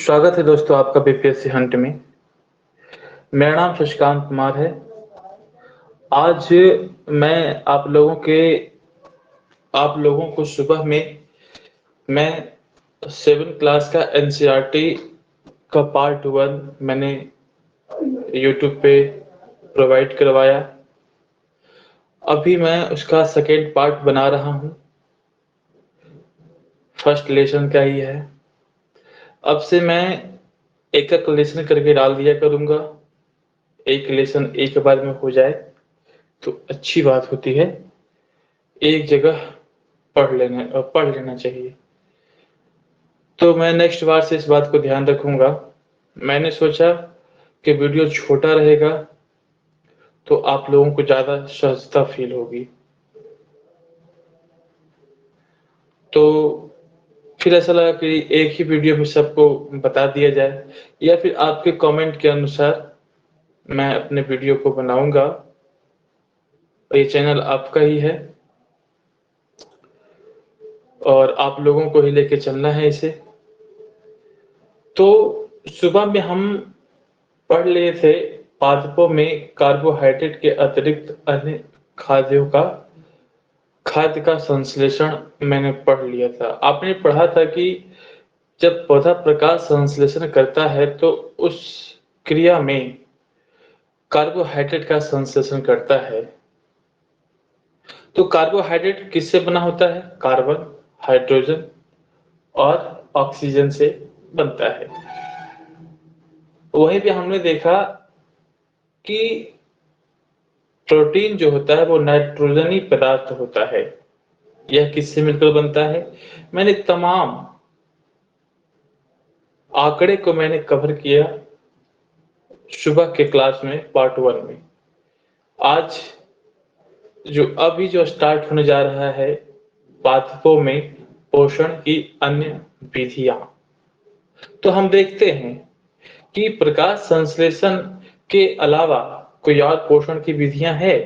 स्वागत है दोस्तों आपका बीपीएससी हंट में। मेरा नाम शशिकांत कुमार है। आज मैं आप लोगों को सुबह में मैं 7 क्लास का एनसीईआरटी का पार्ट 1 मैंने यूट्यूब पे प्रोवाइड करवाया। अभी मैं उसका सेकेंड पार्ट बना रहा हूँ। फर्स्ट लेसन का ही है। अब से मैं एक एक लेसन करके डाल दिया करूँगा। एक लेसन एक बार में हो जाए तो अच्छी बात होती है। एक जगह पढ़ लेना चाहिए। तो मैं नेक्स्ट बार से इस बात को ध्यान रखूंगा। मैंने सोचा कि वीडियो छोटा रहेगा तो आप लोगों को ज़्यादा सहजता फील होगी। तो फिर ऐसा लगा कि एक ही वीडियो में सबको बता दिया जाए, या फिर आपके कमेंट के अनुसार मैं अपने वीडियो को बनाऊंगा। ये चैनल आपका ही है और आप लोगों को ही लेके चलना है इसे। तो सुबह में हम पढ़ लिए थे पादपों में कार्बोहाइड्रेट के अतिरिक्त अन्य खाद्य का संश्लेषण मैंने पढ़ लिया था। आपने पढ़ा था कि जब पौधा प्रकाश संश्लेषण करता है तो उस क्रिया में कार्बोहाइड्रेट का संश्लेषण करता है। तो कार्बोहाइड्रेट किससे बना होता है? कार्बन, हाइड्रोजन और ऑक्सीजन से बनता है। वहीं पे हमने देखा कि प्रोटीन जो होता है वो नाइट्रोजनी पदार्थ होता है। यह किससे मिलकर बनता है? मैंने तमाम आंकड़े को मैंने कवर किया सुबह के क्लास में पार्ट 1 में। आज जो स्टार्ट होने जा रहा है पादपों में पोषण की अन्य विधियां, तो हम देखते हैं कि प्रकाश संश्लेषण के अलावा कोई और पोषण की विधियां है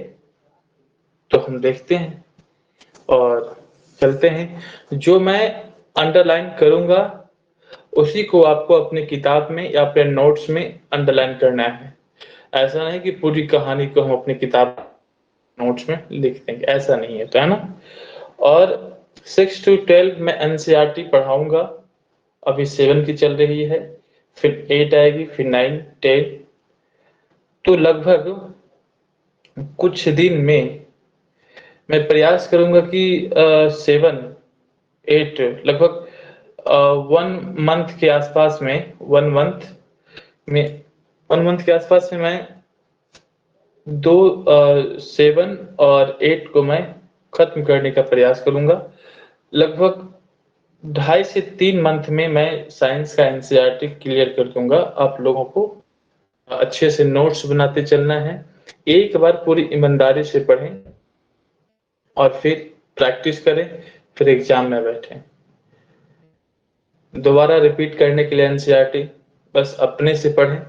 तो हम देखते हैं और चलते हैं। जो मैं अंडरलाइन करूंगा उसी को आपको अपनी किताब में या अपने नोट्स में अंडरलाइन करना है। ऐसा नहीं कि पूरी कहानी को हम अपनी किताब नोट्स में लिख देंगे, ऐसा नहीं है, तो है ना। और 6 to 12 में एनसीईआरटी पढ़ाऊंगा। अभी 7 की चल रही है, फिर 8 आएगी, फिर 9, 10। तो लगभग कुछ दिन में मैं प्रयास करूंगा कि 7, 8 लगभग 1 मंथ के आसपास में 1 मंथ के आसपास में मैं 7 और 8 को मैं खत्म करने का प्रयास करूंगा। लगभग 2.5 से 3 मंथ में मैं साइंस का एनसीईआरटी क्लियर कर दूंगा। आप लोगों को अच्छे से नोट्स बनाते चलना है। एक बार पूरी ईमानदारी से पढ़ें और फिर प्रैक्टिस करें, फिर एग्जाम में बैठें। दोबारा रिपीट करने के लिए एनसीईआरटी बस अपने से पढ़ें,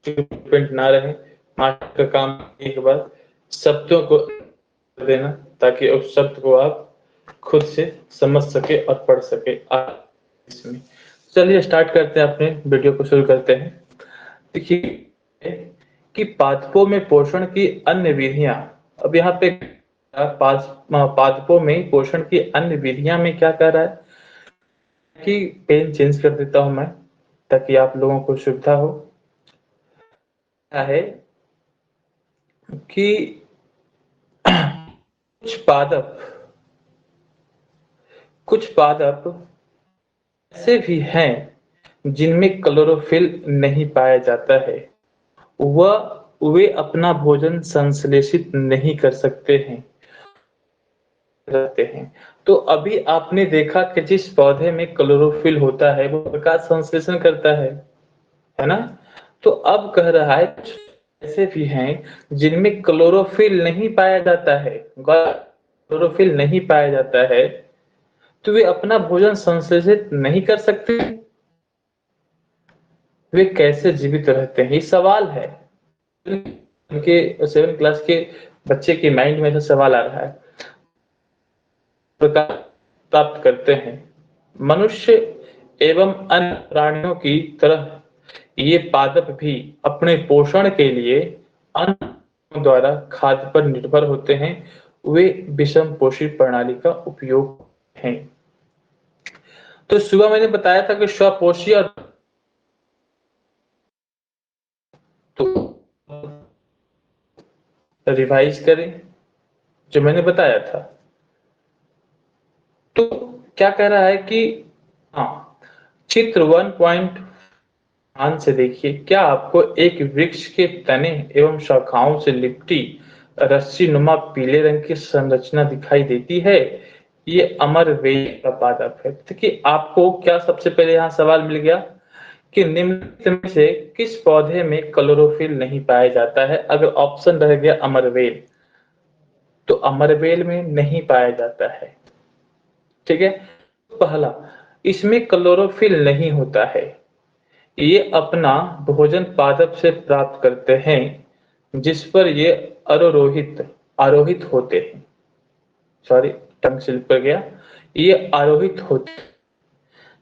डिपेंड ना रहे। मास्टर का काम एक बार शब्दों को देना ताकि उस शब्द को आप खुद से समझ सके और पढ़ सके। इसमें चलिए स्टार्ट करते हैं, अपने वीडियो को शुरू करते हैं। देखिए कि पादपों में पोषण की अन्य विधियां। अब यहाँ पे पादपों में पोषण की अन्य विधियां में क्या कह रहा है कि पेन चेंज कर देता हूं मैं ताकि आप लोगों को सुविधा हो। है कि कुछ पादप ऐसे भी हैं जिनमें क्लोरोफिल नहीं पाया जाता है। वे अपना भोजन संश्लेषित नहीं कर सकते हैं, रहते हैं। तो अभी आपने देखा कि जिस पौधे में क्लोरोफिल होता है वो प्रकाश संश्लेषण करता है ना। तो अब कह रहा है ऐसे भी हैं जिनमें क्लोरोफिल नहीं पाया जाता है, क्लोरोफिल नहीं पाया जाता है, तो वे अपना भोजन संश्लेषित नहीं कर सकते। वे कैसे जीवित रहते हैं, ये सवाल है। उनके 7 क्लास के बच्चे के माइंड में ऐसा सवाल आ रहा है। प्रकाश प्राप्त करते हैं। मनुष्य एवं अन्य प्राणियों की तरह ये पादप भी अपने पोषण के लिए अन्य द्वारा खाद्य पर निर्भर होते हैं। वे विषम पोषी प्रणाली का उपयोग हैं। तो सुबह मैंने बताया था कि स्वपोषी और तो रिवाइज करें जो मैंने बताया था। तो क्या कह रहा है कि हाँ, चित्र 1 ध्यान से देखिए, क्या आपको एक वृक्ष के तने एवं शाखाओं से लिपटी रस्सी नुमा पीले रंग की संरचना दिखाई देती है? ये अमरवेल का पादप है। देखिए आपको क्या सबसे पहले यहाँ सवाल मिल गया कि निम्नलिखित में से किस पौधे में क्लोरोफिल नहीं पाया जाता है? अगर ऑप्शन रह गया अमरवेल, तो अमरवेल में नहीं पाया जाता है। ठीक है, पहला, इसमें क्लोरोफिल नहीं होता है। ये अपना भोजन पादप से प्राप्त करते हैं जिस पर ये आरोहित होते हैं। सॉरी, टंग स्लिप कर गया। ये आरोहित होते,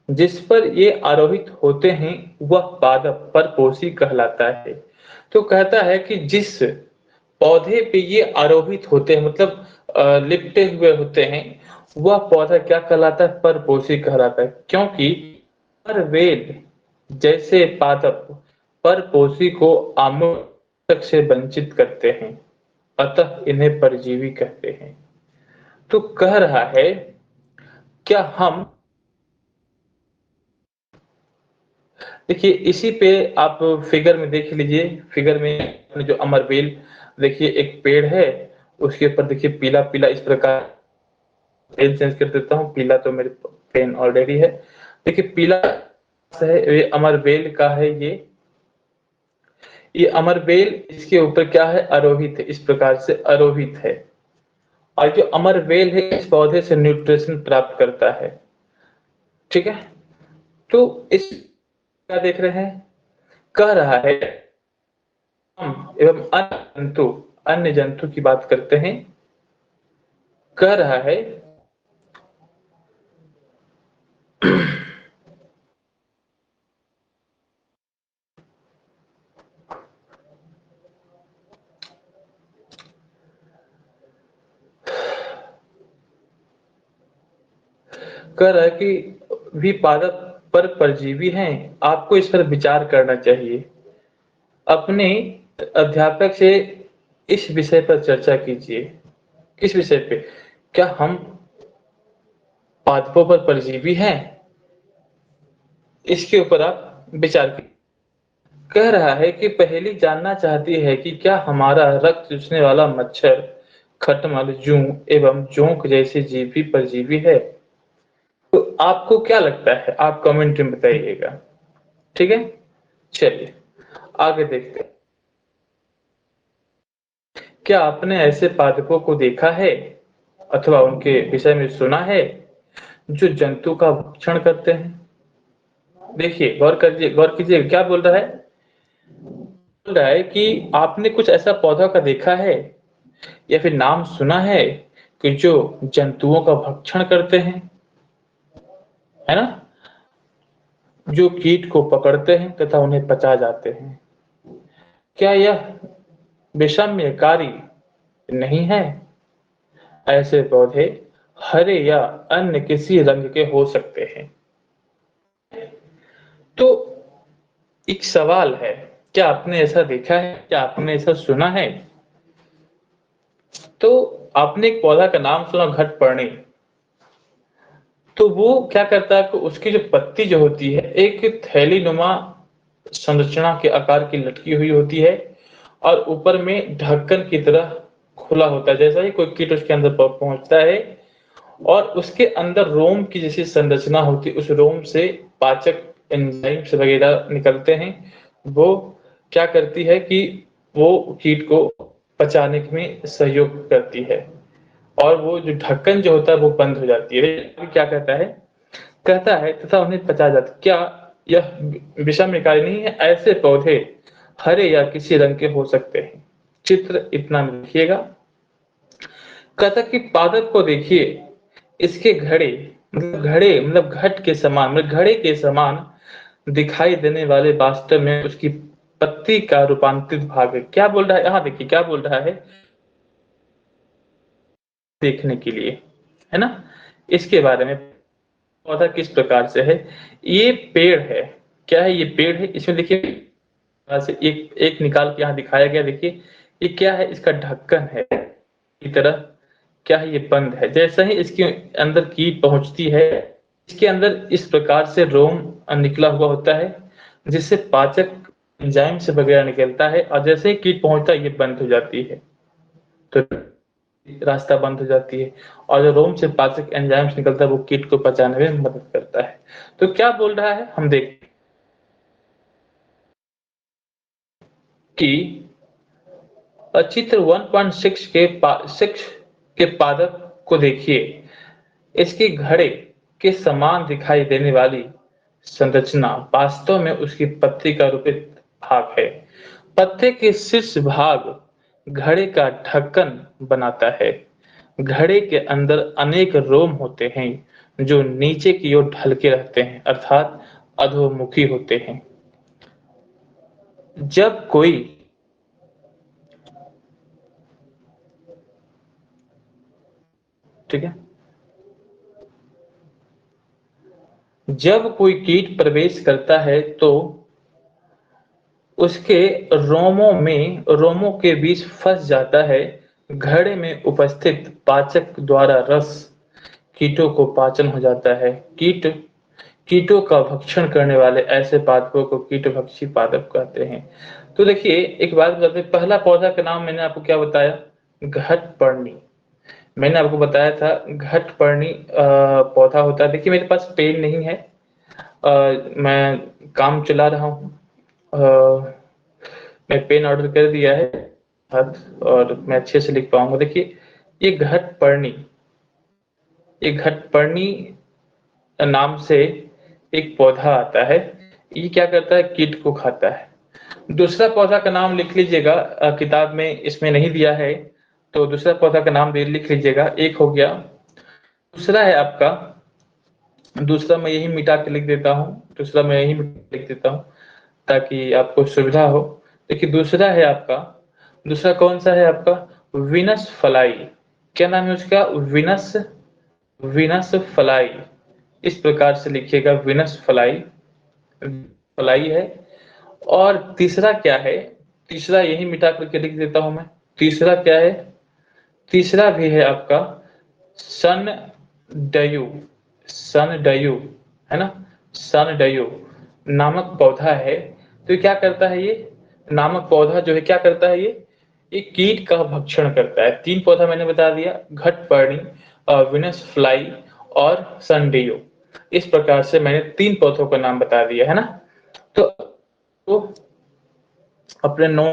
जिस पर ये आरोहित होते हैं वह पादप परपोषी कहलाता है। तो कहता है कि जिस पौधे पे ये आरोहित होते हैं, मतलब लिपटे हुए होते हैं, वह पौधा क्या कहलाता है? परपोषी कहलाता है। क्योंकि परवेल जैसे पादप परपोषी को आमूलक से वंचित करते हैं, अतः इन्हें परजीवी कहते हैं। तो कह रहा है, क्या हम, देखिए इसी पे आप फिगर में देख लीजिए। फिगर में जो अमरवेल, देखिए एक पेड़ है, उसके ऊपर देखिए पीला पीला इस प्रकार, पेन चेंज कर देता हूँ, पीला तो मेरे पेन ऑलरेडी है। देखिए पीला है, ये अमरवेल का है। ये अमरवेल, इसके ऊपर क्या है? आरोहित है, इस प्रकार से आरोहित है। और जो अमरवेल है इस पौधे से न्यूट्रिशन प्राप्त करता है। ठीक है, तो इस क्या देख रहे हैं? कह रहा है हम एवं अन्य जंतु की बात करते हैं। कह रहा है कह रहा है कि भी पादप पर परजीवी हैं, आपको इस पर विचार करना चाहिए। अपने अध्यापक से इस विषय पर चर्चा कीजिए। किस विषय पे? क्या हम पादपों पर परजीवी हैं? इसके ऊपर आप विचार कीजिए। कह रहा है कि पहेली जानना चाहती है कि क्या हमारा रक्त चूसने वाला मच्छर, खटमल, जूं एवं जोंक जैसे जीव भी परजीवी है? तो आपको क्या लगता है? आप कमेंट में बताइएगा। ठीक है, चलिए आगे देखते हैं। क्या आपने ऐसे पादपों को देखा है अथवा उनके विषय में सुना है जो जंतु का भक्षण करते हैं? देखिए गौर कीजिए क्या बोल रहा है। बोल रहा है कि आपने कुछ ऐसा पौधा का देखा है या फिर नाम सुना है कि जो जंतुओं का भक्षण करते हैं, है ना? जो कीट को पकड़ते हैं तथा उन्हें पचा जाते हैं। क्या यह विषम्यकारी नहीं है? ऐसे पौधे हरे या अन्य किसी रंग के हो सकते हैं। तो एक सवाल है, क्या आपने ऐसा देखा है? क्या आपने ऐसा सुना है? तो आपने एक पौधा का नाम सुना, घटपर्णी। तो वो क्या करता है कि उसकी जो पत्ती जो होती है एक थैली नुमा संरचना के आकार की लटकी हुई होती है और ऊपर में ढक्कन की तरह खुला होता है। जैसा ही कोई कीट उसके अंदर पहुंचता है और उसके अंदर रोम की जैसी संरचना होती है, उस रोम से पाचक एंजाइम्स वगैरह निकलते हैं। वो क्या करती है कि वो कीट को पचाने में सहयोग करती है और वो जो ढक्कन जो होता है वो बंद हो जाती है। क्या कहता है? कहता है तथा उन्हें पचा जाता। क्या यह विषमयकारी नहीं है? ऐसे पौधे हरे या किसी रंग के हो सकते हैं। चित्र इतना में लिखिएगा। कहता कि पादप को देखिए, इसके घड़े मतलब घड़े मतलब घट के समान मतलब घड़े के समान दिखाई देने वाले वास्तव में उसकी पत्ती का रूपांतरित भाग है। क्या बोल रहा है यहाँ देखिए क्या बोल रहा है देखने के लिए, है ना? इसके बारे में पौधा किस प्रकार से है? ये पेड़ है। क्या है? ये पेड़ है। इसमें देखिए से एक एक निकाल के यहाँ दिखाया गया। देखिए ये क्या है? इसका ढक्कन है की तरह। क्या है? ये बंद है। जैसे ही इसके अंदर कीट पहुंचती है, इसके अंदर इस प्रकार से रोम निकला हुआ होता है, जिससे पाचक एंजाइम से वगैरह निकलता है, और जैसे ही कीट पहुंचता है ये बंद हो जाती है। तो रास्ता बंद हो जाती है, और जो रोम से पाचक एंजाइम्स निकलता है वो कीट को पचाने में मदद करता है। तो क्या बोल रहा है हम देख कि चित्र 1.6 के 6 के पादप को देखिए। इसकी घड़े के समान दिखाई देने वाली संरचना वास्तव में उसकी पत्ती का रूपित भाग है। पत्ते के शीर्ष भाग घड़े का ढक्कन बनाता है। घड़े के अंदर अनेक रोम होते हैं जो नीचे की ओर ढलके रहते हैं, अर्थात अधोमुखी होते हैं। जब कोई ठीक है जब कोई कीट प्रवेश करता है तो उसके रोमों के बीच फंस जाता है। घड़े में उपस्थित पाचक द्वारा रस कीटों को पाचन हो जाता है। कीटों का भक्षण करने वाले ऐसे पादपों को कीटभक्षी पादप कहते हैं। तो देखिए एक बात बताते हैं, पहला पौधा का नाम मैंने आपको क्या बताया? घटपर्णी। मैंने आपको बताया था घटपर्णी पौधा होता है। देखिए मेरे पास पेन नहीं है, मैं काम चला रहा हूँ। मैं पेन ऑर्डर कर दिया है हाथ, और मैं अच्छे से लिख पाऊंगा। देखिए ये घटपर्णी नाम से एक पौधा आता है। ये क्या करता है? कीट को खाता है। दूसरा पौधा का नाम लिख लीजिएगा, किताब में इसमें नहीं दिया है, तो दूसरा पौधा का नाम दे लिख लीजिएगा। एक हो गया। दूसरा है आपका, दूसरा मैं यही मिटा के लिख देता हूँ, दूसरा मैं यही लिख देता हूँ ताकि आपको सुविधा हो। देखिए दूसरा है आपका, दूसरा कौन सा है आपका? Venus fly. क्या नाम है उसका? Venus Venus fly. इस प्रकार से लिखिएगा, विनस फ्लाई फ्लाई है। और तीसरा क्या है? तीसरा यही मिटा करके लिख देता हूं मैं। तीसरा क्या है? तीसरा भी है आपका सन डयू। सन डयू है ना? सन डयू नामक पौधा है। तो ये क्या करता है? ये नामक पौधा जो है क्या करता है? ये कीट का भक्षण करता है। तीन पौधा मैंने बता दिया, घटपर्णी, विनस फ्लाई और सन डयू। इस प्रकार से मैंने तीन पौधों का नाम बता दिया है ना। तो अपने नो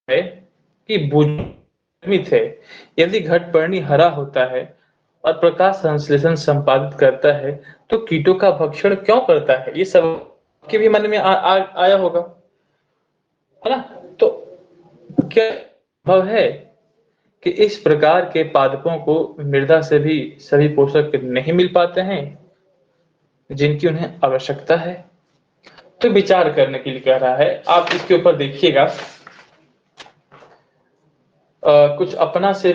है कि बुनित है। यदि घटपर्णी हरा होता है और प्रकाश संश्लेषण संपादित करता है तो कीटों का भक्षण क्यों करता है? ये सब के भी मन में आया होगा, है ना? तो क्या संभव है कि इस प्रकार के पादपों को मृदा से भी सभी पोषक नहीं मिल पाते हैं जिनकी उन्हें आवश्यकता है? तो विचार करने के लिए कह रहा है। आप इसके ऊपर देखिएगा, कुछ अपने से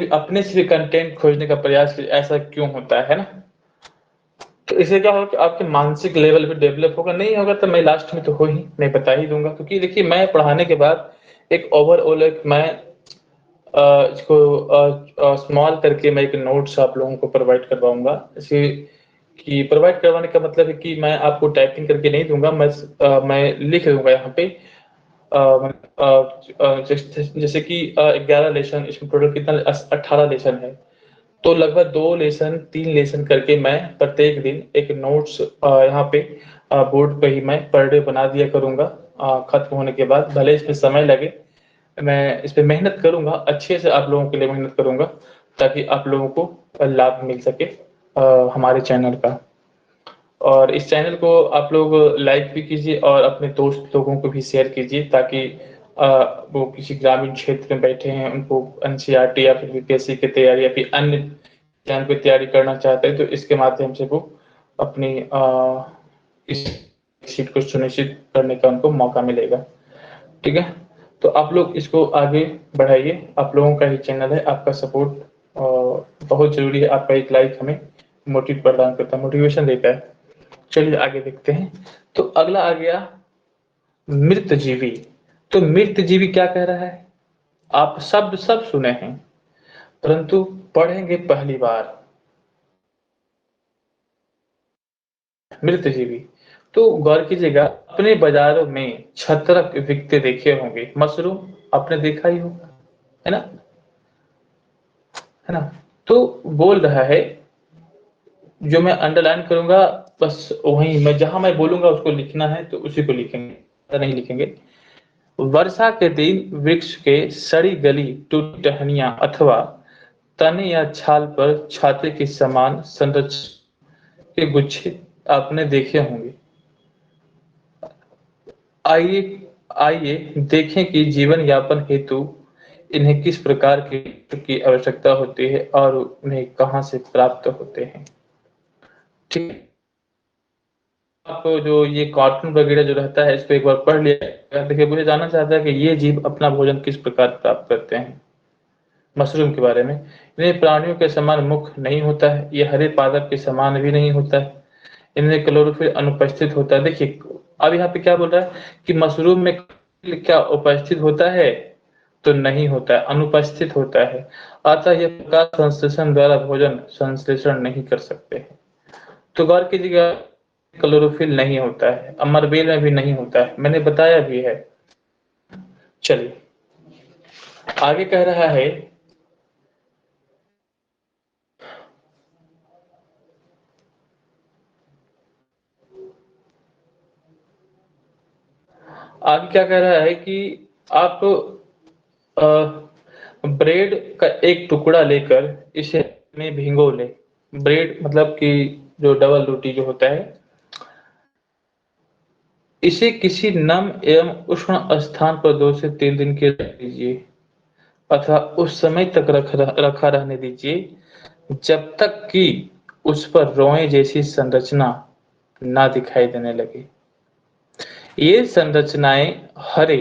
भी कंटेंट खोजने का प्रयास कीजिए, ऐसा क्यों होता है ना? तो इससे क्या होगा कि आपके मानसिक लेवल पे डेवलप होगा। नहीं होगा तो मैं लास्ट में तो हो ही मैं बता ही दूंगा, क्योंकि देखिए मैं पढ़ाने के बाद एक ओवरऑल एक मैं इसको स्मॉल करके मैं एक नोट्स आप लोगों को प्रोवाइड करवाऊंगा। इसे कि प्रोवाइड करवाने का मतलब है कि मैं आपको टाइपिंग करके नहीं दूंगा, मैं लिख दूंगा यहाँ पे। जैसे कि 11 लेसन, इसमें टोटल कितना 18 लेसन है, तो लगभग 2 लेसन 3 लेसन करके मैं प्रत्येक दिन एक नोट्स यहाँ पे बोर्ड पे ही मैं पर डे बना दिया करूंगा। खत्म होने के बाद भले इसमें समय लगे, मैं इस पे मेहनत करूंगा, अच्छे से आप लोगों के लिए मेहनत करूंगा ताकि आप लोगों को लाभ मिल सके हमारे चैनल का। और इस चैनल को आप लोग लाइक भी कीजिए और अपने दोस्त लोगों को भी शेयर कीजिए ताकि वो किसी ग्रामीण क्षेत्र में बैठे हैं, उनको एनसीईआरटी या फिर यूपीएससी की तैयारी या फिर अन्य एग्जाम की तैयारी करना चाहते हैं तो इसके माध्यम से वो अपनी इस सीट को सुनिश्चित करने का उनको मौका मिलेगा। ठीक है, तो आप लोग इसको आगे बढ़ाइए। आप लोगों का ही चैनल है, आपका सपोर्ट बहुत जरूरी है। आपका एक लाइक हमें मोटिव प्रदान करता है, मोटिवेशन देता है। चलिए आगे देखते हैं। तो अगला आ गया मृत जीवी। तो मृत जीवी क्या कह रहा है? आप सब सुने हैं, परंतु पढ़ेंगे पहली बार। मृत जीवी, तो गौर कीजिएगा, अपने बाजारों में छत्रक बिकते देखे होंगे। मशरूम आपने देखा ही होगा, है ना? है ना? तो बोल रहा है, जो मैं अंडरलाइन करूंगा बस वहीं मैं जहां मैं बोलूंगा उसको लिखना है तो उसी को लिखेंगे, नहीं लिखेंगे। वर्षा के दिन वृक्ष के सड़ी गली टूटी टहनियां अथवा तने या छाल पर छाते के समान संरचना के गुच्छे आपने देखे होंगे। आइए आइए देखें कि जीवन यापन हेतु इन्हें किस प्रकार की आवश्यकता होती है और उन्हें कहाँ से प्राप्त होते हैं। ठीक है? आप जो ये कार्टून वगैरह जो रहता है इसको एक बार पढ़ लिया। देखिए, मुझे जानना चाहता है कि ये जीव अपना भोजन किस प्रकार प्राप्त करते हैं। मशरूम के बारे में, इन्हें प्राणियों के समान मुख नहीं होता है, ये हरे पादप के समान भी नहीं होता है, इनमें क्लोरोफिल अनुपस्थित होता है। देखिए, अब यहाँ पे क्या बोल रहा है कि मशरूम में क्या उपस्थित होता है? तो नहीं होता है, अनुपस्थित होता है। अतः यह प्रकाश संश्लेषण द्वारा भोजन संश्लेषण नहीं कर सकते हैं। तो गौर कीजिएगा, क्लोरोफिल नहीं होता है, अमरबेल में भी नहीं होता है, मैंने बताया भी है। चलिए आगे कह रहा है, आगे क्या कह रहा है कि आप ब्रेड का एक टुकड़ा लेकर इसे में भिगो ले। ब्रेड मतलब कि जो डबल रोटी जो होता है, इसे किसी नम एवं उष्ण स्थान पर 2 से 3 दिन के लिए रख दीजिए अथवा उस समय तक रखा रहने दीजिए जब तक कि उस पर रोए जैसी संरचना ना दिखाई देने लगे। ये संरचनाएं हरे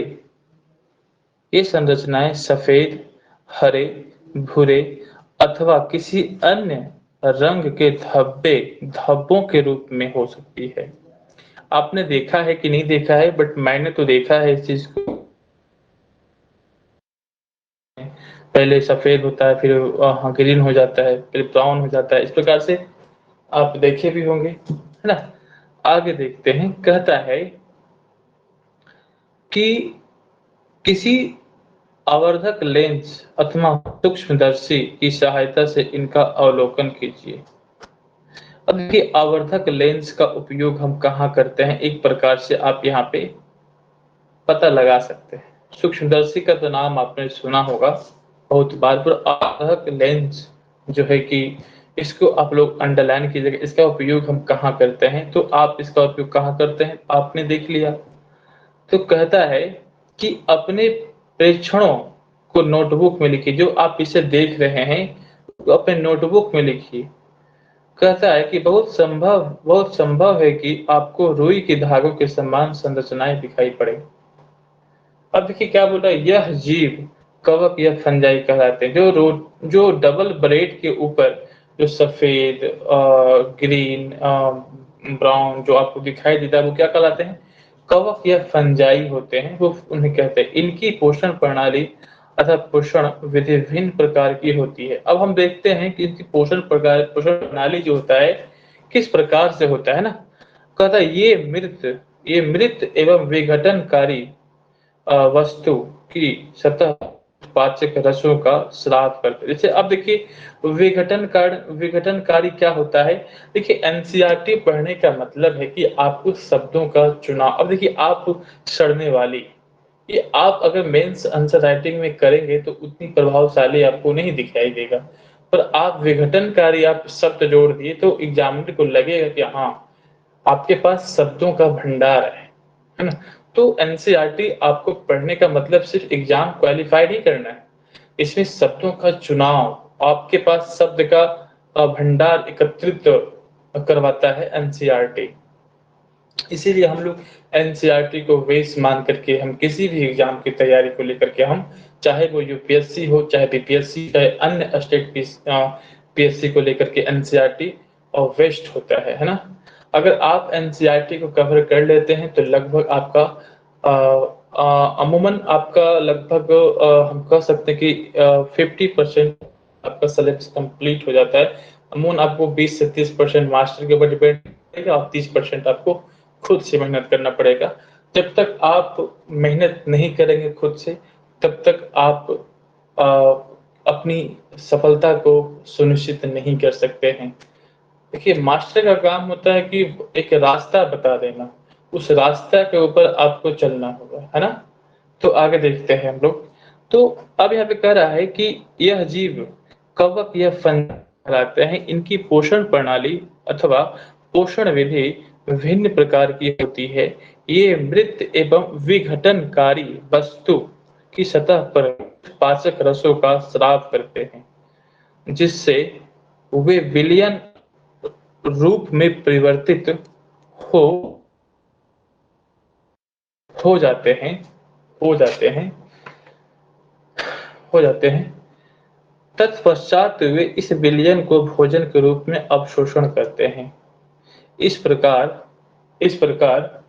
ये संरचनाएं सफेद, हरे, भूरे अथवा किसी अन्य रंग के धब्बों के रूप में हो सकती है। आपने देखा है कि नहीं देखा है, बट मैंने तो देखा है इस चीज को। पहले सफेद होता है, फिर ग्रीन हो जाता है, फिर ब्राउन हो जाता है, इस प्रकार से आप देखे भी होंगे, है ना? आगे देखते हैं, कहता है कि किसी आवर्धक लेंस अथवा सूक्ष्मदर्शी की सहायता से इनका अवलोकन कीजिए। अब देखिए, आवर्धक लेंस का उपयोग हम कहाँ करते हैं, एक प्रकार से आप यहाँ पे पता लगा सकते हैं। सूक्ष्मदर्शी का तो नाम आपने सुना होगा बहुत बार, पर आवर्धक लेंस जो है कि इसको आप लोग अंडरलाइन कीजिएगा। इसका उपयोग हम कहाँ करते हैं, तो आप इसका उपयोग कहाँ करते हैं आपने देख लिया। तो कहता है कि अपने प्रेक्षणों को नोटबुक में लिखिए। जो आप इसे देख रहे हैं तो अपने नोटबुक में लिखिए। कहता है कि बहुत संभव है कि आपको रुई के धागों के समान संरचनाएं दिखाई पड़े। अब देखिए क्या बोल रहा है, यह जीव कवक या फंजाई कहलाते हैं। जो डबल ब्रेड के ऊपर जो सफेद ग्रीन ब्राउन जो आपको दिखाई देता है, वो क्या कहलाते हैं? कवक या फंजाई होते हैं, वो उन्हें कहते हैं। इनकी पोषण प्रणाली अथवा पोषण विधि भिन्न प्रकार की होती है। अब हम देखते हैं कि इनकी पोषण प्रणाली जो होता है किस प्रकार से होता है ना। कहता है ये मृत एवं विघटनकारी वस्तु की सतह पाचक रसों का स्राव करते हैं। जैसे अब देखिए, विघटनकारी क्या होता है? देखिए, एनसीईआरटी पढ़ने का मतलब है कि आपको शब्दों का चुनाव। अब देखिए, आप सड़ने वाली, ये आप अगर मेंस आंसर राइटिंग में करेंगे तो उतनी प्रभावशाली आपको नहीं दिखाई देगा, पर आप विघटनकारी आप शब्द जोड़ दिए तो एग्जामिनर को लगेगा कि हाँ, आपके पास शब्दों का भंडार है ना? तो एनसीईआरटी आपको पढ़ने का मतलब सिर्फ एग्जाम क्वालिफाई नहीं करना है, इसमें शब्दों का चुनाव, आपके पास शब्द का भंडार एकत्रित करवाता है एनसीईआरटी। इसीलिए हम लोग एनसीईआरटी को बेस मान करके हम किसी भी एग्जाम की तैयारी को लेकर के हम, चाहे वो यूपीएससी हो, चाहे बीपीएससी, चाहे अन्य स्टेट पीएससी को लेकर के एनसीईआरटी और बेस्ट होता है ना। अगर आप एनसीईआरटी को कवर कर लेते हैं तो लगभग आपका अमूमन आपका लगभग हम कह सकते हैं कि 50% आपका सिलेबस कंप्लीट हो जाता है। अमूमन आपको 20 से 30% मास्टर के ऊपर डिपेंड करेगा और 30% आपको खुद से मेहनत करना पड़ेगा। जब तक आप मेहनत नहीं करेंगे खुद से, तब तक आप अपनी सफलता को सुनिश्चित नहीं कर सकते हैं। देखिए, मास्टर का काम होता है कि एक रास्ता बता देना, उस रास्ता के ऊपर आपको चलना होगा, है ना। तो आगे देखते हैं हम लोग। तो अब यहाँ पे कह रहा है कि यह जीव कवक या फंदा कहलाते हैं। इनकी पोषण प्रणाली अथवा पोषण विधि विभिन्न प्रकार की होती है। ये मृत एवं विघटनकारी वस्तु की सतह पर पाचक रसों का स्राव करते हैं, जिससे वे विलयन रूप में परिवर्तित हो हो जाते हैं हो जाते हैं हो जाते हैं तत्पश्चात वे इस विलयन को भोजन के रूप में अवशोषण करते हैं। इस प्रकार इस प्रकार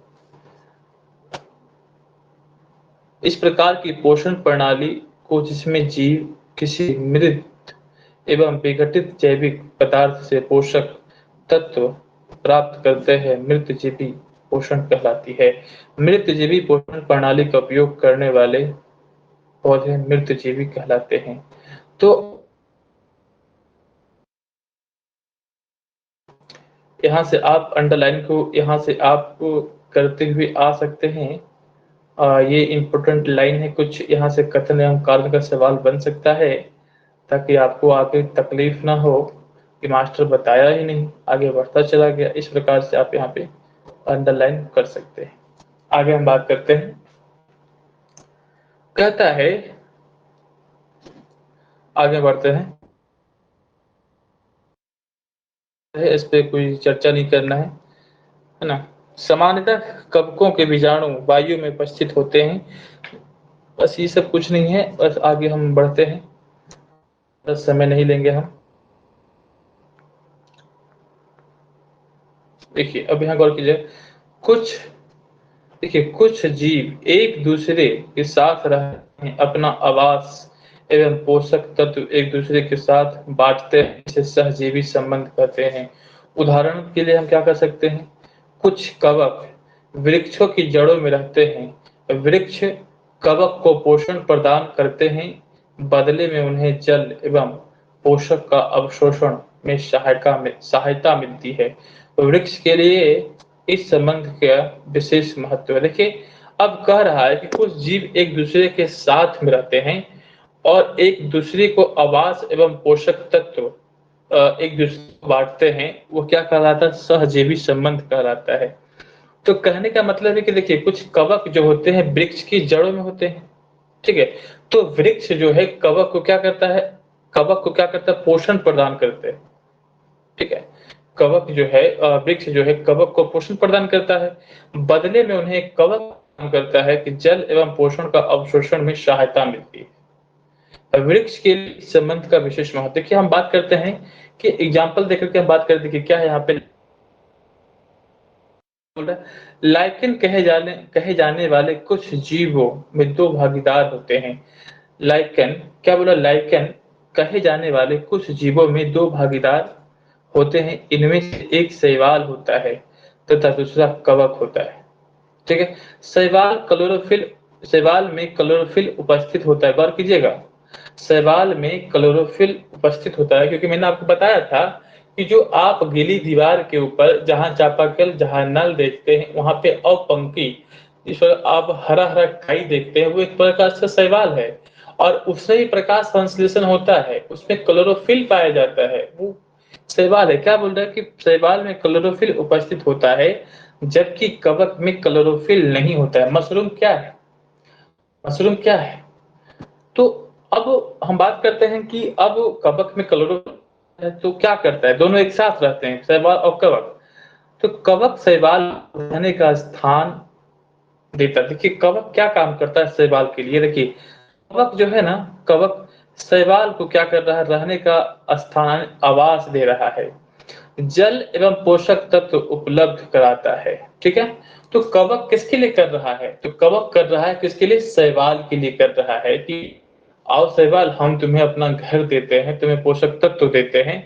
इस प्रकार की पोषण प्रणाली को, जिसमें जीव किसी मृत एवं विघटित जैविक पदार्थ से पोषक तत्व प्राप्त करते हैं, मृतजीवी पोषण कहलाती है। मृतजीवी पोषण प्रणाली का उपयोग करने वाले पौधे मृतजीवी कहलाते हैं। तो यहाँ से आप अंडरलाइन को यहाँ से आप करते हुए आ सकते हैं। ये इम्पोर्टेंट लाइन है, कुछ यहाँ से कथन एवं कारण का सवाल बन सकता है, ताकि आपको आगे तकलीफ ना हो कि मास्टर बताया ही नहीं, आगे बढ़ता चला गया। इस प्रकार से आप यहाँ पे अंडरलाइन कर सकते हैं। आगे हम बात करते हैं। कहता है, आगे बढ़ते हैं, इस पे कोई चर्चा नहीं करना है ना। सामान्यतः कवकों के बीजाणु वायु में उपस्थित होते हैं। बस ये सब कुछ नहीं है, बस आगे हम बढ़ते हैं, बस समय नहीं लेंगे हम। देखिए, अब यहाँ गौर कीजिए। कुछ देखिए कुछ जीव एक दूसरे के साथ रहते हैं, अपना आवास एवं पोषक तत्व एक दूसरे के साथ बांटते हैं, इसे सहजीवी संबंध कहते हैं। उदाहरण के लिए हम क्या कर सकते हैं, कुछ कवक वृक्षों की जड़ों में रहते हैं। वृक्ष कवक को पोषण प्रदान करते हैं, बदले में उन्हें जल एवं पोषक का अवशोषण में सहायता मिलती है। वृक्ष के लिए इस संबंध का विशेष महत्व है। देखिए, अब कह रहा है कि कुछ जीव एक दूसरे के साथ में रहते हैं और एक दूसरे को आवास एवं पोषक तत्व एक दूसरे को बांटते हैं। वो क्या कहलाता है, सहजीवी संबंध कहलाता है। तो कहने का मतलब है कि देखिए, कुछ कवक जो होते हैं वृक्ष की जड़ों में होते हैं, ठीक है। तो वृक्ष जो है कवक को क्या करता है, पोषण प्रदान करते हैं, ठीक है। कवक जो है वृक्ष जो है कवक को पोषण प्रदान करता है, बदले में उन्हें कवक काम करता है कि जल एवं पोषण का अवशोषण में सहायता मिलती है। वृक्ष के लिए इस संबंध का विशेष महत्व। देखिए, हम बात करते हैं कि एग्जाम्पल देकर के हम बात करते हैं कि क्या है यहाँ पे लाइकेन कहे जाने वाले कुछ जीवों में दो भागीदार होते हैं। लाइकेन क्या बोला, लाइकेन कहे जाने वाले कुछ जीवों में दो भागीदार होते हैं। इनमें से एक शैवाल होता है तथा दूसरा कवक होता है, ठीक है। शैवाल में क्लोरोफिल उपस्थित होता है। गौर कीजिएगा, शैवाल में क्लोरोफिल उपस्थित होता है, क्योंकि मैंने आपको बताया था कि जो आप गीली दीवार के ऊपर जहां चापाकल, जहां नल देखते हैं, वहां पे अवपंखी जिस पर आप हरा हरा काई देखते हैं, वो एक प्रकार से शैवाल है और उससे ही प्रकाश संश्लेषण होता है, उसमें क्लोरोफिल पाया जाता है, वो शैवाल है। क्या बोल रहा है कि शैवाल में क्लोरोफिल उपस्थित होता है, जबकि कवक में क्लोरोफिल नहीं होता है। मशरूम क्या है? तो अब हम बात करते हैं कि अब कवक में क्लोरोफिल तो क्या करता है, दोनों एक साथ रहते हैं, शैवाल और कवक। तो कवक शैवाल रहने का स्थान देता है। देखिए कवक क्या काम करता है शैवाल के लिए, देखिए कवक जो है ना, कवक शैवाल को क्या कर रहा है, रहने का स्थान, आवास दे रहा है, जल एवं पोषक तत्व उपलब्ध कराता है। ठीक है, तो कवक किसके लिए कर रहा है, तो कवक कर रहा है किसके लिए, शैवाल के लिए कर रहा है कि आओ शैवाल, हम तुम्हें अपना घर देते हैं, तुम्हें पोषक तत्व देते हैं,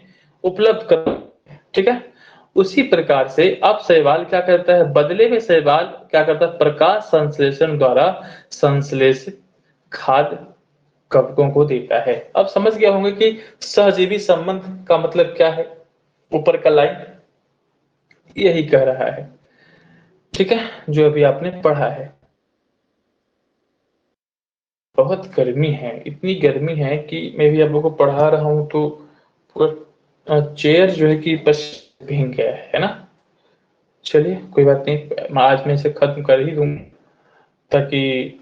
उपलब्ध कर। ठीक है, उसी प्रकार से अब शैवाल क्या करता है, बदले में शैवाल क्या करता है, प्रकाश संश्लेषण द्वारा संश्लेषित खाद्य कवकों को देता है। अब समझ गए होंगे कि सहजीवी संबंध का मतलब क्या है, ऊपर का लाइन यही कह रहा है। ठीक है, जो अभी आपने पढ़ा है। बहुत गर्मी है, इतनी गर्मी है कि मैं भी आप लोगों को पढ़ा रहा हूं तो पूरा चेयर जो है कि बस भीग गया है ना। चलिए कोई बात नहीं, मैं आज में इसे खत्म कर ही दूं, ताकि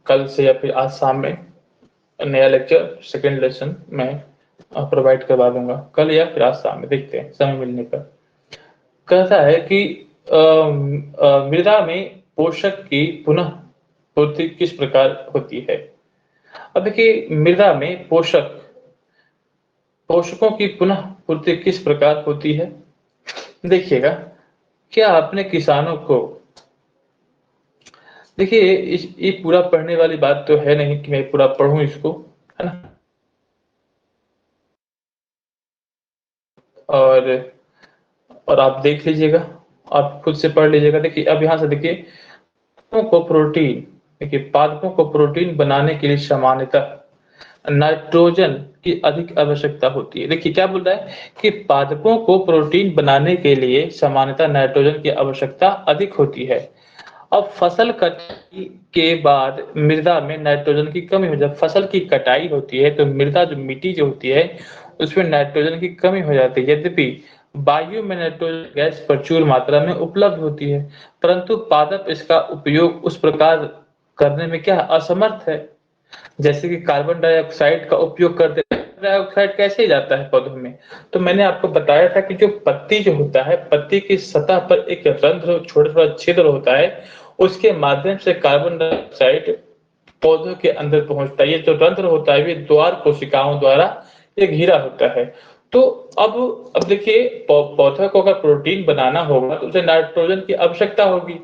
कल से या फिर आज शाम में नया लेक्चर सेकेंड लेसन मैं प्रोवाइड करवा दूंगा, कल या फिर आज शाम में, देखते हैं समय मिलने पर। कहता है कि मृदा में पोषक की पुनः पूर्ति किस प्रकार होती है। अब देखिए मृदा में पोषकों की पुनः पूर्ति किस प्रकार होती है। देखिएगा, क्या आपने किसानों को, देखिए ये पूरा पढ़ने वाली बात तो है नहीं कि मैं पूरा पढ़ूं इसको, है ना। और आप देख लीजिएगा, आप खुद से पढ़ लीजिएगा। देखिए अब यहाँ से देखिए, पादपों को प्रोटीन, देखिए पादपों को प्रोटीन बनाने के लिए सामान्यतः नाइट्रोजन की अधिक आवश्यकता होती है। देखिए क्या बोल रहा है कि पादपों को प्रोटीन बनाने के लिए सामान्यतः नाइट्रोजन की आवश्यकता अधिक होती है। अब फसल कटाई के बाद मृदा में नाइट्रोजन की कमी हो जाती है। फसल की कटाई होती है तो मृदा जो मिट्टी जो होती है उसमें नाइट्रोजन की कमी हो जाती है। यद्यपि वायु में नाइट्रोजन गैस प्रचुर मात्रा में उपलब्ध होती है, परंतु पादप इसका उपयोग उस प्रकार करने में क्या असमर्थ है, जैसे कि कार्बन डाइऑक्साइड का उपयोग करते हैं। डाइऑक्साइड कैसे जाता है पौधों में, तो मैंने आपको बताया था कि जो पत्ती जो होता है, पत्ती की सतह पर एक रंध्र, छोटा छोटा छिद्र होता है, उसके माध्यम से कार्बन डाइऑक्साइड पौधों के अंदर पहुंचता है। ये जो रंध्र होता है ये द्वार कोशिकाओं द्वारा ये घिरा होता है। तो अब देखिए पौधे को अगर प्रोटीन बनाना होगा तो उसे नाइट्रोजन की आवश्यकता होगी।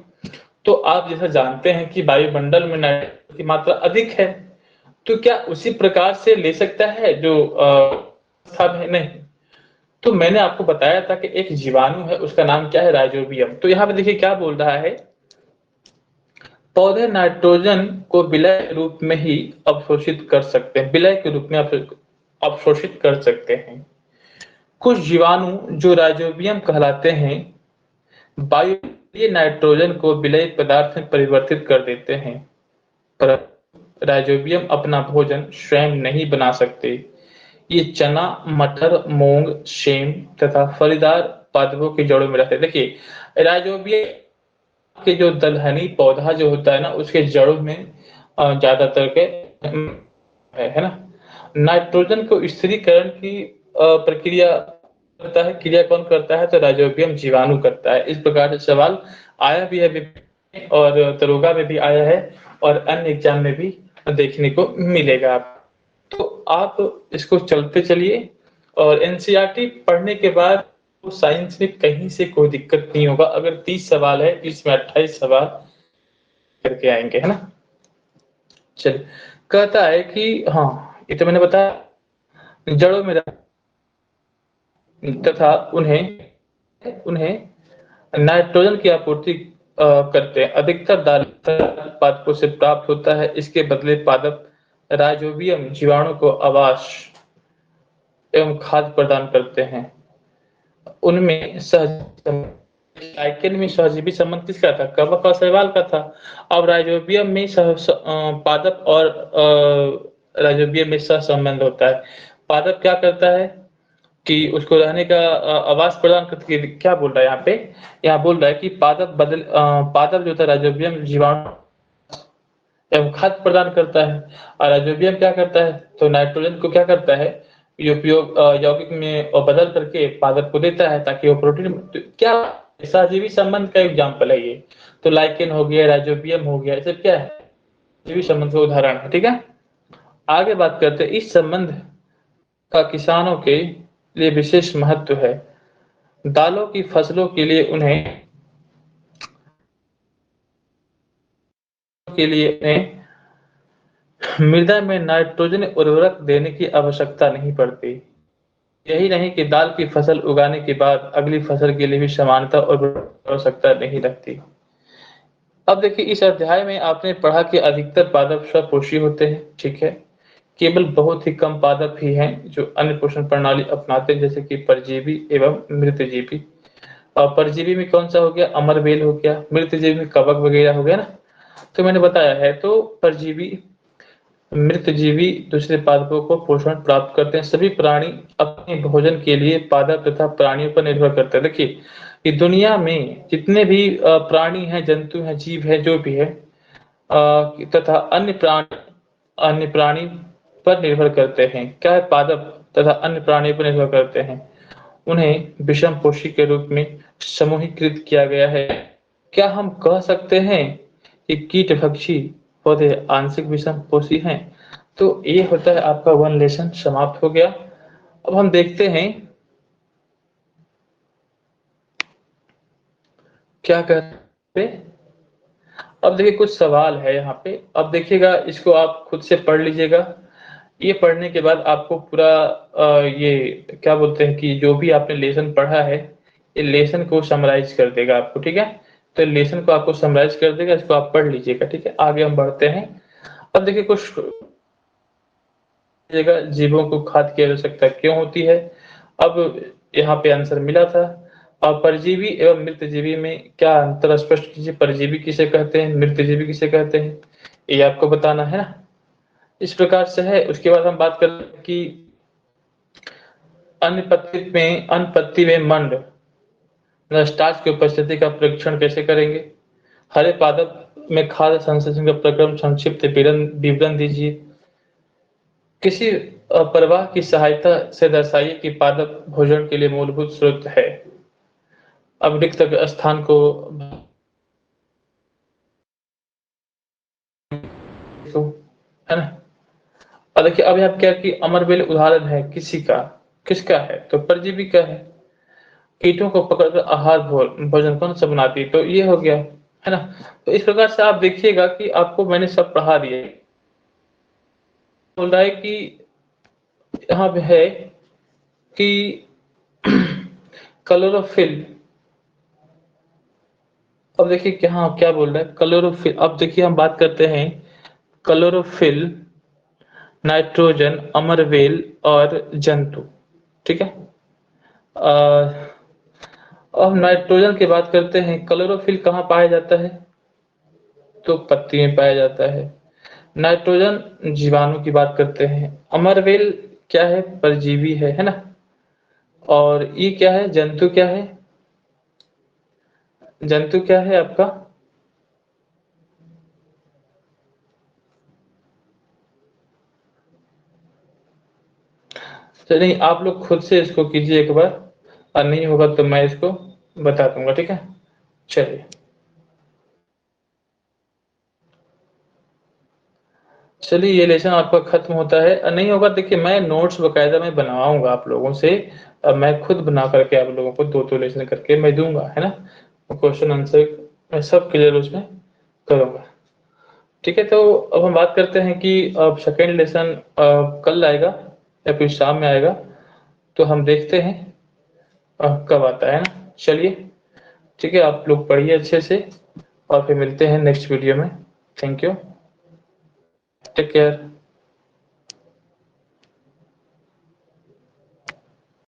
तो आप जैसा जानते हैं कि वायुमंडल में नाइट्रोजन की मात्रा अधिक है, तो क्या उसी प्रकार से ले सकता है जो सब है, नहीं। तो मैंने आपको बताया था कि एक जीवाणु है, उसका नाम क्या है, राइजोबियम। तो यहाँ पे देखिए क्या बोल रहा है, पौधे नाइट्रोजन को विलय के रूप में ही अवशोषित कर सकते हैं, विलय के रूप में अवशोषित कर सकते हैं। कुछ जीवाणु जो राइजोबियम कहलाते हैं, वायु नाइट्रोजन को विलयी पदार्थ में परिवर्तित कर देते हैं, पर राइजोबियम अपना भोजन स्वयं नहीं बना सकते। ये चना, मटर, मूंग, सेम तथा फलीदार पादपों की जड़ों में रहते हैं। देखिए राइजोबियम के जो दलहनी पौधा जो होता है ना, उसके जड़ों में ज्यादातर के है ना। नाइट्रोजन को स्थिरीकरण की प्रक्रिया करता है, क्रिया कौन करता है, तो राइजोबियम जीवाणु करता है। इस प्रकार से सवाल आया भी है और दरोगा में भी आया है और अन्य एग्जाम में भी देखने को मिलेगा आप। तो आप इसको चलते चलिए, और एनसीईआरटी पढ़ने के बाद तो साइंस में कहीं से कोई दिक्कत नहीं होगा। अगर 30 सवाल है, 30 में 28 सवाल करके आएंगे, है ना। चलिए, कहता है कि हाँ ये तो मैंने बताया, जड़ों में तथा उन्हें उन्हें नाइट्रोजन की आपूर्ति करते हैं। अधिकतर दाल पादपों से प्राप्त होता है, इसके बदले पादप राइजोबियम जीवाणु को आवास एवं खाद्य प्रदान करते हैं। उनमें साइकिल में सहजीवी संबंध किसका था, कवक और शैवाल का था। अब राइजोबियम में पादप और राइजोबियम में सह संबंध होता है। पादप क्या करता है कि उसको रहने का आवास प्रदान करके, क्या बोल रहा है यहाँ पे, यहाँ बोल रहा है कि पादप जो था राइजोबियम जीवाणु एवं खाद्य प्रदान करता है, और राइजोबियम क्या करता है, तो नाइट्रोजन को क्या करता है, ये उपयोग यौगिक में बदल करके पादप को देता है ताकि वो प्रोटीन क्या सहजीवी संबंध का एग्जाम्पल है ये। तो लाइकेन हो गया, राइजोबियम हो गया, ये सब क्या है, सहजीवी संबंध का उदाहरण है। ठीक है, आगे बात करते हैं। इस संबंध का किसानों के लिए विशेष महत्व है। दालों की फसलों के लिए उन्हें मृदा में नाइट्रोजन उर्वरक देने की आवश्यकता नहीं पड़ती। यही नहीं कि दाल की फसल उगाने के बाद अगली फसल के लिए भी समानता और आवश्यकता नहीं लगती। अब देखिए, इस अध्याय में आपने पढ़ा कि अधिकतर पादप स्वपोषी होते हैं। ठीक है, केवल बहुत ही कम पादप ही हैं जो अन्य पोषण प्रणाली अपनाते हैं, जैसे कि परजीवी एवं मृतजीवी। और परजीवी में कौन सा हो गया, अमरबेल हो गया। मृतजीवी में कवक वगैरह हो गया ना, तो मैंने बताया है। तो परजीवी मृतजीवी दूसरे पादपों को पोषण प्राप्त करते हैं। सभी प्राणी अपने भोजन के लिए पादप तथा प्राणियों पर निर्भर करते हैं। देखिए, कि दुनिया में जितने भी प्राणी हैं, जंतु हैं, जीव हैं, जो भी है तथा अन्य प्राणी पर निर्भर करते हैं। क्या है, पादप तथा अन्य प्राणियों पर निर्भर करते हैं। उन्हें विषम पोषी के रूप में समूहीकृत किया गया है। क्या हम कह सकते हैं कि कीटभक्षी पौधे आंशिक विषम पोषी हैं? तो ये होता है आपका वन लेसन समाप्त हो गया। अब हम देखते हैं क्या कहते हैं। अब देखिए, कुछ सवाल है यहाँ पे। अब देखिएगा, इसको आप खुद से पढ़ लीजिएगा। ये पढ़ने के बाद आपको पूरा ये क्या बोलते हैं कि जो भी आपने लेसन पढ़ा है, ये लेसन को समराइज कर देगा आपको। ठीक है, तो लेसन को आपको समराइज कर देगा, इसको आप पढ़ लीजिएगा। ठीक है, आगे हम बढ़ते हैं। अब देखिए, कुछ जीवों को खाद्य की आवश्यकता क्यों होती है। अब यहाँ पे आंसर मिला था। और परजीवी एवं मृतजीवी में क्या अंतर स्पष्ट कीजिए। परजीवी किसे कहते हैं, मृतजीवी किसे कहते हैं, ये आपको बताना है ना। इस प्रकार से है। उसके बाद हम बात करें कि अन्य पत्ती में मंड स्टार्च की उपस्थिति का परीक्षण कैसे करेंगे। हरे पादप में खाद्य संश्लेषण का प्रक्रम संक्षिप्त विवरण दीजिए। किसी प्रवाह की सहायता से दर्शाइए कि पादप भोजन के लिए मूलभूत स्रोत है। अब रिक्त स्थान को है ना। और देखिए, अब यहाँ क्या कि अमरबेल उदाहरण है किसी का, किसका है, तो परजीवी का है। कीटों को पकड़कर आहार भोजन कौन सा बनाती है, तो ये हो गया, है ना। तो इस प्रकार से आप देखिएगा कि आपको मैंने सब पढ़ा दिया। बोल रहा है कि यहाँ पे है कि क्लोरोफिल। अब देखिए क्या क्या बोल रहा है क्लोरोफिल। अब देखिए, हम बात करते हैं क्लोरोफिल, नाइट्रोजन, अमरवेल और जंतु। ठीक है, अब नाइट्रोजन की बात करते हैं। क्लोरोफिल कहाँ पाया जाता है, तो पत्ती में पाया जाता है। नाइट्रोजन जीवाणु की बात करते हैं। अमरवेल क्या है, परजीवी है ना। और ये क्या है, जंतु क्या है, जंतु क्या है आपका, चलिए आप लोग खुद से इसको कीजिए एक बार, और नहीं होगा तो मैं इसको बता दूंगा। ठीक है, चलिए चलिए, ये लेसन आपका खत्म होता है। नहीं होगा, देखिए मैं नोट्स बकायदा मैं बनवाऊंगा आप लोगों से। मैं खुद बना करके आप लोगों को दो दो लेसन करके मैं दूंगा, है ना। क्वेश्चन आंसर मैं सब क्लियर उसमें करूंगा। ठीक है, तो अब हम बात करते हैं कि अब सेकेंड लेसन कल आएगा या फिर शाम में आएगा, तो हम देखते हैं कब आता है ना। चलिए, ठीक है, आप लोग पढ़िए अच्छे से, और फिर मिलते हैं नेक्स्ट वीडियो में। Thank you, take care.